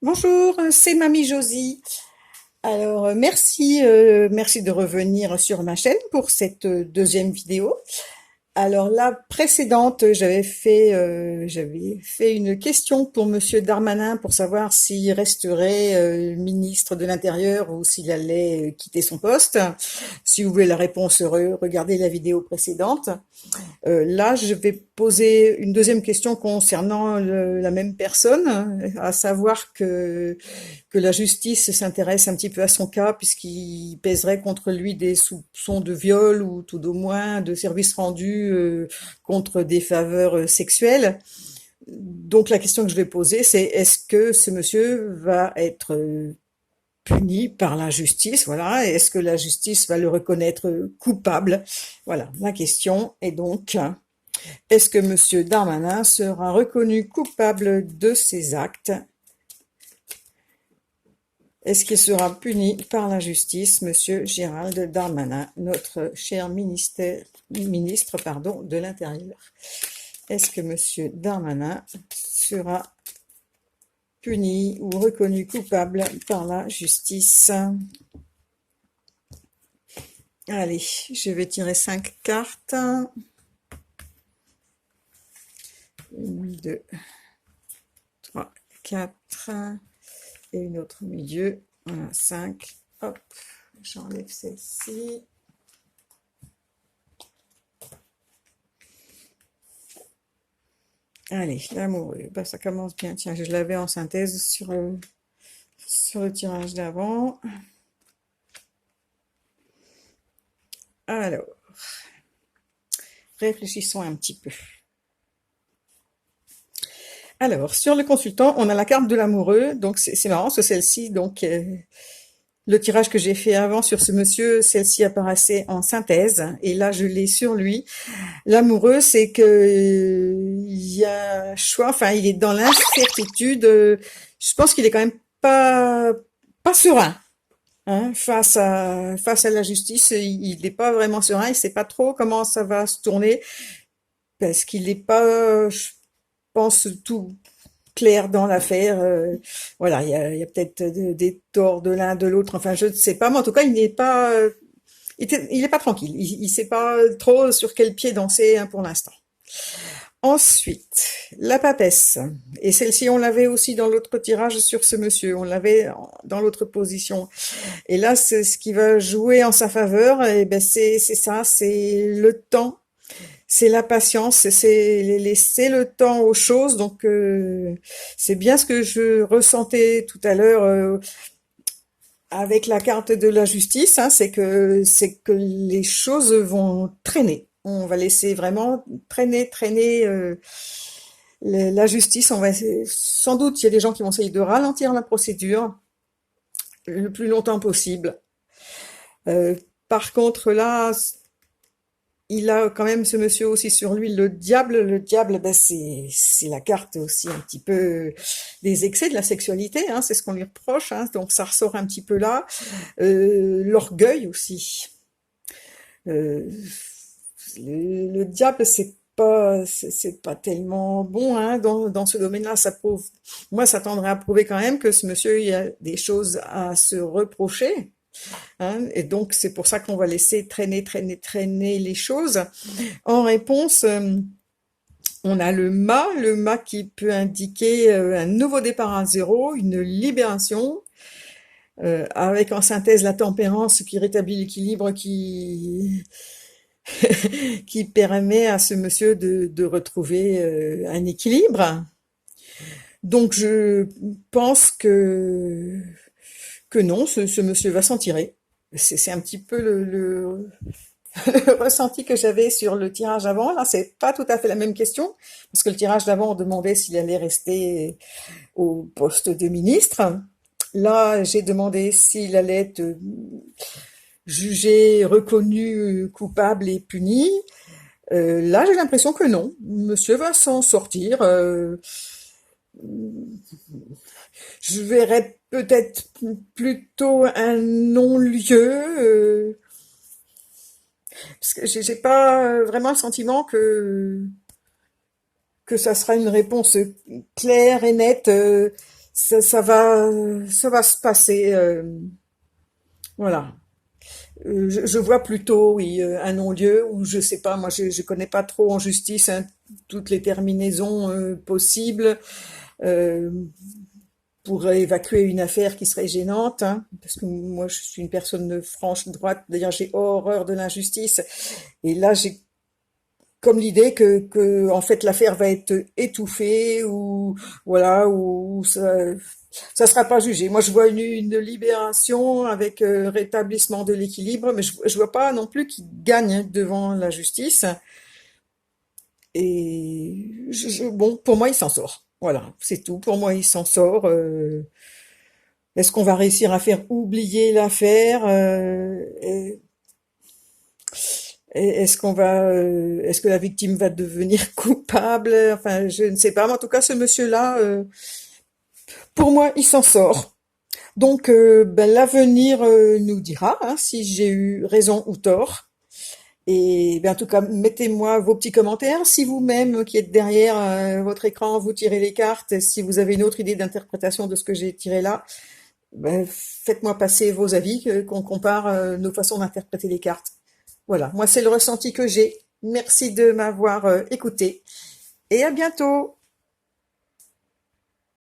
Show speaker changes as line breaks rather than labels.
Bonjour, c'est Mamie Josie. Alors, merci de revenir sur ma chaîne pour cette deuxième vidéo. Alors la précédente, j'avais fait une question pour Monsieur Darmanin pour savoir s'il resterait ministre de l'Intérieur ou s'il allait quitter son poste. Si vous voulez la réponse, regardez la vidéo précédente. Là, je vais poser une deuxième question concernant la même personne, à savoir que la justice s'intéresse un petit peu à son cas puisqu'il pèserait contre lui des soupçons de viol ou tout au moins de services rendus contre des faveurs sexuelles. Donc la question que je vais poser, c'est est-ce que ce monsieur va être puni par la justice, voilà, et est-ce que la justice va le reconnaître coupable? Voilà, la question est donc est-ce que Monsieur Darmanin sera reconnu coupable de ses actes? Est-ce qu'il sera puni par la justice, Monsieur Gérald Darmanin, notre cher ministre, de l'Intérieur? Est-ce que Monsieur Darmanin sera puni ou reconnu coupable par la justice? Allez, je vais tirer 5 cartes. 1, 2, 3, 4. Et une autre au milieu. Voilà, 5. Hop, j'enlève celle-ci. Allez, l'amoureux. Bah, ça commence bien. Tiens, je l'avais en synthèse sur le tirage d'avant. Alors, réfléchissons un petit peu. Alors, sur le consultant, on a la carte de l'amoureux. Donc, c'est marrant, c'est celle-ci. Donc, le tirage que j'ai fait avant sur ce monsieur, celle-ci apparaissait en synthèse. Et là, je l'ai sur lui. L'amoureux, c'est que il y a un choix. Enfin, il est dans l'incertitude. Je pense qu'il est quand même pas serein. Hein, face à la justice, il n'est pas vraiment serein. Il sait pas trop comment ça va se tourner parce qu'il n'est pas, je pense, tout clair dans l'affaire. Voilà, il y a peut-être des torts de l'un de l'autre. Enfin, je ne sais pas. Mais en tout cas, il n'est pas, il est pas tranquille. Il sait pas trop sur quel pied danser, hein, pour l'instant. Ensuite, la papesse. Et celle-ci, on l'avait aussi dans l'autre tirage sur ce monsieur. On l'avait dans l'autre position. Et là, c'est ce qui va jouer en sa faveur. Et ben, c'est ça, c'est le temps. C'est la patience, c'est laisser le temps aux choses. Donc, c'est bien ce que je ressentais tout à l'heure avec la carte de la justice. Hein, c'est que les choses vont traîner. On va laisser vraiment traîner la justice. On va sans doute, il y a des gens qui vont essayer de ralentir la procédure le plus longtemps possible. Euh, Par contre, là, il a quand même ce monsieur aussi sur lui le diable. Le diable, ben c'est la carte aussi un petit peu des excès de la sexualité, hein, c'est ce qu'on lui reproche, hein, donc ça ressort un petit peu là. L'orgueil aussi. Euh, le diable, c'est pas tellement bon, hein, dans ce domaine-là. Ça prouve, moi, ça tendrait à prouver quand même que ce monsieur, il y a des choses à se reprocher. Hein, et donc c'est pour ça qu'on va laisser traîner les choses. En réponse, on a le mât qui peut indiquer un nouveau départ à zéro, une libération, avec en synthèse la tempérance qui rétablit l'équilibre, qui permet à ce monsieur de retrouver un équilibre. Donc je pense que non, ce monsieur va s'en tirer. C'est un petit peu le ressenti que j'avais sur le tirage avant. Là, c'est pas tout à fait la même question, parce que le tirage d'avant, on demandait s'il allait rester au poste de ministre. Là, j'ai demandé s'il allait être jugé, reconnu coupable et puni. Là, j'ai l'impression que non. Monsieur va s'en sortir. Je verrais peut-être plutôt un non-lieu. Parce que j'ai pas vraiment le sentiment que ça sera une réponse claire et nette. ça va se passer. Voilà. Je vois plutôt, oui, un non-lieu où je sais pas, moi je connais pas trop en justice hein, toutes les terminaisons possibles euh, pour évacuer une affaire qui serait gênante, hein, parce que moi je suis une personne de franche droite, d'ailleurs j'ai horreur de l'injustice, et là j'ai comme l'idée que en fait l'affaire va être étouffée ou voilà ou ça sera pas jugé. Moi je vois une libération avec rétablissement de l'équilibre, mais je vois pas non plus qui gagne devant la justice. Et bon, pour moi il s'en sort. Voilà, c'est tout. Pour moi il s'en sort. Est-ce qu'on va réussir à faire oublier l'affaire? Est-ce que la victime va devenir coupable? Enfin, je ne sais pas. Mais en tout cas, ce monsieur-là, pour moi, il s'en sort. Donc, ben, l'avenir nous dira hein, si j'ai eu raison ou tort. Et ben, en tout cas, mettez-moi vos petits commentaires. Si vous-même qui êtes derrière votre écran, vous tirez les cartes, si vous avez une autre idée d'interprétation de ce que j'ai tiré là, ben, faites-moi passer vos avis, qu'on compare nos façons d'interpréter les cartes. Voilà, moi c'est le ressenti que j'ai. Merci de m'avoir écouté et à bientôt.